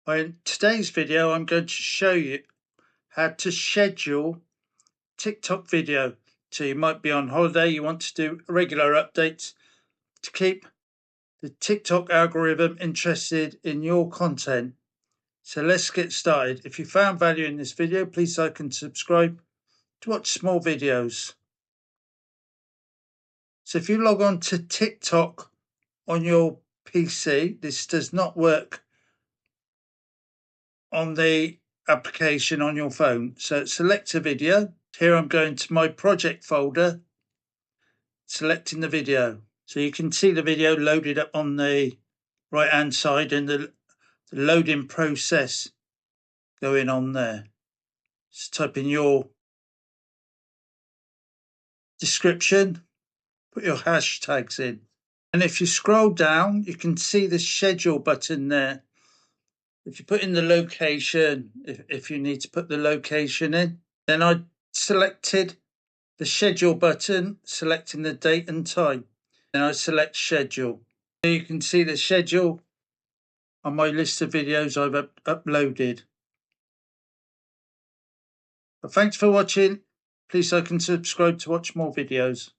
In today's video, I'm going to show you how to schedule TikTok video. So you might be on holiday, you want to do regular updates to keep the TikTok algorithm interested in your content. So let's get started. If you found value in this video, please like and subscribe to watch small videos. So if you log on to TikTok on your PC, this does not work on the application on your phone. So select a video. Here I'm going to my project folder, selecting the video. So you can see the video loaded up on the right hand side and the loading process going on there. Just type in your description, put your hashtags in. And if you scroll down, you can see the schedule button there. If you put in the location, if you need to put the location in, then I selected the schedule button, selecting the date and time. Then I select schedule. Here you can see the schedule on my list of videos I've uploaded. But thanks for watching. Please like and subscribe to watch more videos.